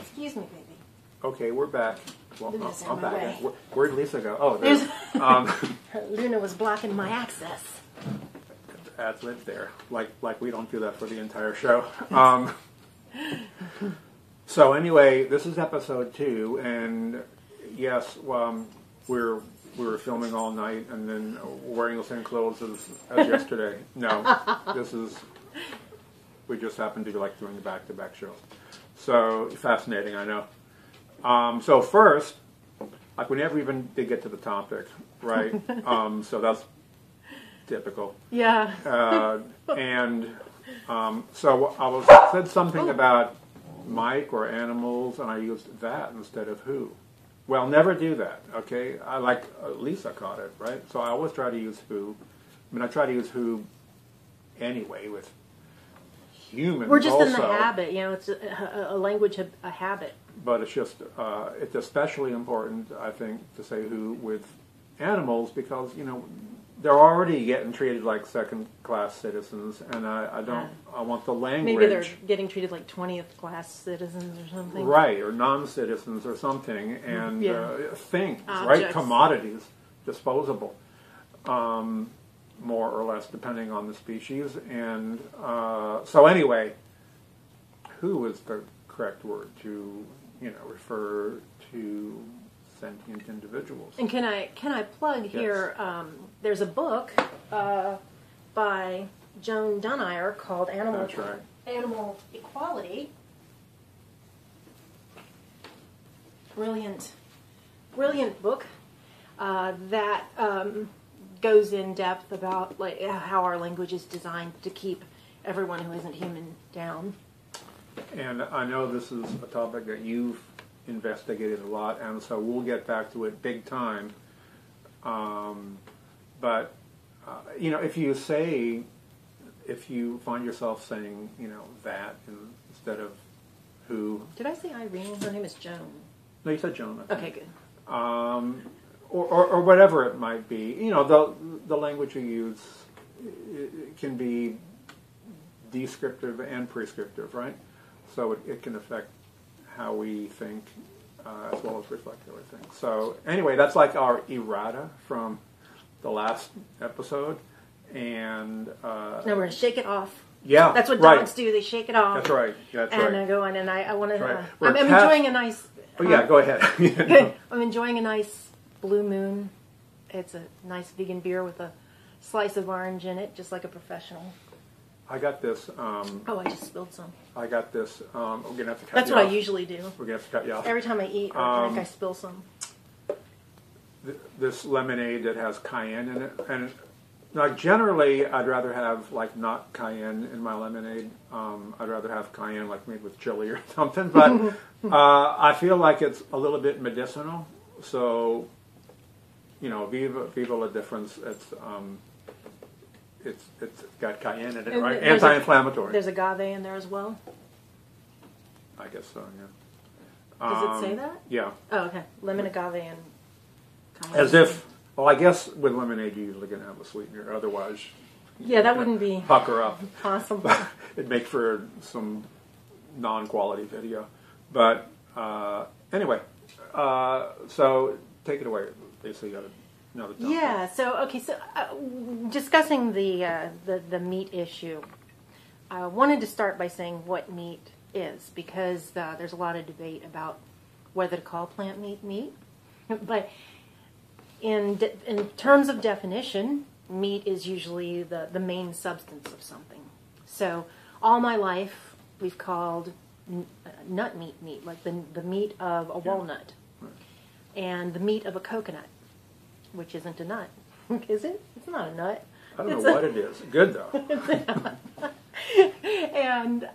Excuse me, baby. Okay, we're back. Well, Luna's I'm in my back. way. Where'd Lisa go? Oh, there's Luna was blocking my access. ad lib there. Like we don't do that for the entire show. So anyway, this is episode 2, and yes, we were filming all night and then wearing the same clothes as yesterday. No, we just happened to be like doing the back-to-back shows. So fascinating, I know. So first, like we never even did get to the topic, right? So that's typical. Yeah. So said something about Mike or animals, and I used that instead of who. Well, never do that, okay? I like Lisa caught it, right? So I always try to use who. I mean, I try to use who anyway with humans. We're just also, in the habit, it's a language, a habit. But it's just, it's especially important, I think, to say who with animals because, they're already getting treated like second-class citizens, and I want the language. Maybe they're getting treated like 20th-class citizens or something. Right, or non-citizens or something, and things, Objects. right? Commodities, disposable, more or less, depending on the species. And so anyway, who is the correct word to, refer to sentient individuals? And can I plug here? There's a book by Joan Dunnier called Animal Equality. Brilliant book that goes in depth about how our language is designed to keep everyone who isn't human down. And I know this is a topic that you've investigated a lot, and so we'll get back to it big time. But if you find yourself saying, that instead of who. Did I say Irene? Her name is Joan. No, you said Joan. Okay, good. Or whatever it might be. The language you use it can be descriptive and prescriptive, right? So it can affect how we think as well as reflect everything. So anyway, that's like our errata from the last episode. And now we're going to shake it off. Yeah, that's what dogs do. They shake it off. That's right. That's and right. I go on, and I want to. Right. I'm enjoying a nice. Oh yeah, go ahead. Good. I'm enjoying a nice Blue Moon. It's a nice vegan beer with a slice of orange in it, just like a professional. I got this. I just spilled some. I got this. We're gonna have to cut. That's you what off. I usually do. We're gonna have to cut you off. Every time I eat, I think I spill some. This lemonade that has cayenne in it, and like generally, I'd rather have like not cayenne in my lemonade. I'd rather have cayenne like made with chili or something. But I feel like it's a little bit medicinal. So, viva la difference. It's got cayenne in it, And right? there's Anti-inflammatory. There's agave in there as well. I guess so. Yeah. Does it say that? Yeah. Oh, okay. Lemon, agave, and cayenne. As if. Well, I guess with lemonade you're usually going to have a sweetener. Otherwise, that wouldn't be pucker up. possible. It'd make for some non-quality video. But anyway, so take it away, Lisa. You got another topic. Yeah. So discussing the meat issue, I wanted to start by saying what meat is, because there's a lot of debate about whether to call plant meat, but in terms of definition, meat is usually the main substance of something. So all my life we've called nut meat, like the meat of a walnut, and the meat of a coconut, which isn't a nut. Is it? It's not a nut. I don't know what it is. Good though. And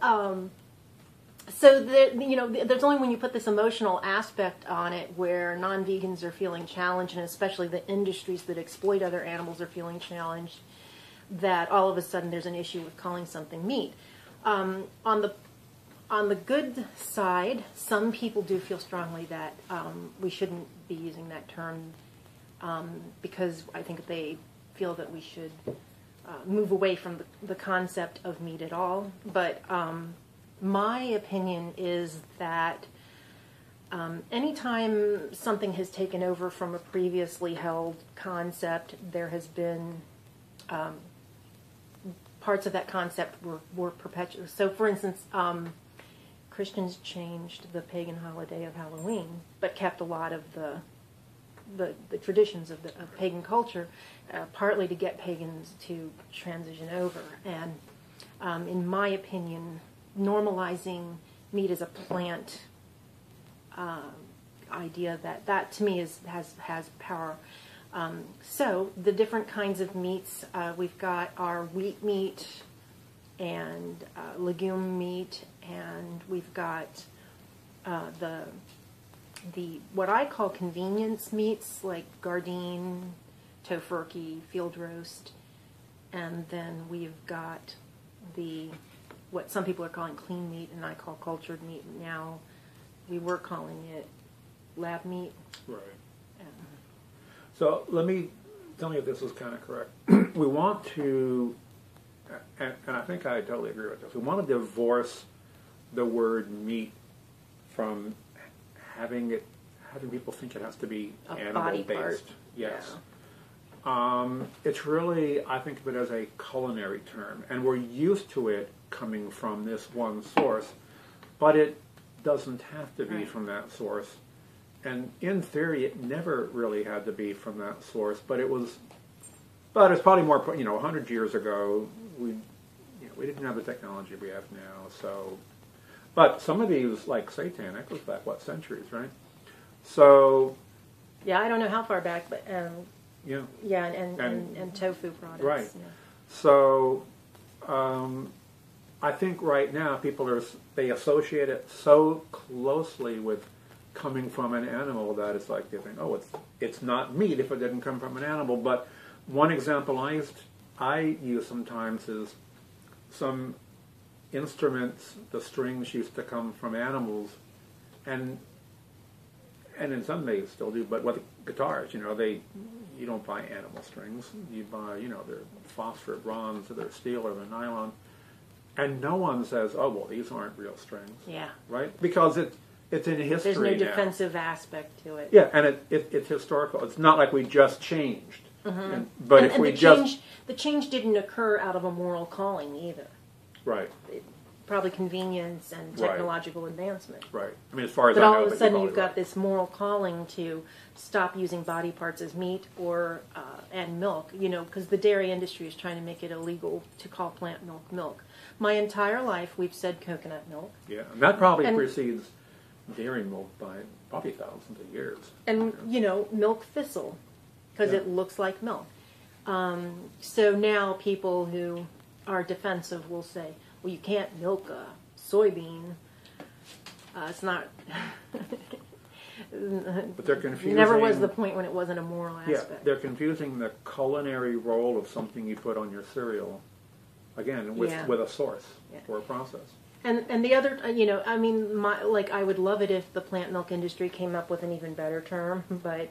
so there's only when you put this emotional aspect on it where non-vegans are feeling challenged, and especially the industries that exploit other animals are feeling challenged, that all of a sudden there's an issue with calling something meat. On the good side, some people do feel strongly that we shouldn't be using that term because I think they feel that we should move away from the concept of meat at all. But my opinion is that Anytime something has taken over from a previously held concept, there has been parts of that concept were perpetuated. So, for instance, Christians changed the pagan holiday of Halloween, but kept a lot of the traditions of pagan culture, partly to get pagans to transition over. And in my opinion, normalizing meat as a plant idea that to me has power. So the different kinds of meats, we've got our wheat meat and legume meat, and we've got the what I call convenience meats, like Gardein, tofurkey, field roast, and then we've got what some people are calling clean meat, and I call cultured meat. Now we were calling it lab meat. Right. So let me tell you if this is kind of correct. We want to, and I think I totally agree with this, we want to divorce the word meat from having people think it has to be animal-based. Yes. Yeah. It's really, I think of it as a culinary term, and we're used to it coming from this one source, but it doesn't have to be from that source. And in theory, it never really had to be from that source, but it's probably more, 100 years ago, we didn't have the technology we have now, so, but some of these, like seitan, that goes back, centuries, right? So. Yeah, I don't know how far back, but, yeah. Yeah, and tofu products. Right. Yeah. So, I think right now they associate it so closely with coming from an animal that it's like they think, oh, it's not meat if it didn't come from an animal. But one example I use sometimes is some instruments, the strings used to come from animals, and in some they still do, but with guitars, you don't buy animal strings. You buy, they're phosphor, bronze, or they're steel, or they're nylon. And no one says, oh, well, these aren't real strings. Yeah. Right? Because it's in history now. There's no defensive aspect to it. Yeah, and it's historical. It's not like we just changed. Mm-hmm. The change didn't occur out of a moral calling either. Right. Probably convenience and technological advancement. Right. I mean, as far as but I know. But all of a sudden you've got right. this moral calling to stop using body parts as meat and milk, because the dairy industry is trying to make it illegal to call plant milk milk. My entire life we've said coconut milk. Yeah, and that probably precedes dairy milk by probably thousands of years. And, milk thistle, because it looks like milk. So now people who are defensive will say, well, you can't milk a soybean. It's not... But they're confusing... Never was the point when it wasn't a moral aspect. Yeah, they're confusing the culinary role of something you put on your cereal, again, with a source or a process. And the other, I would love it if the plant milk industry came up with an even better term, but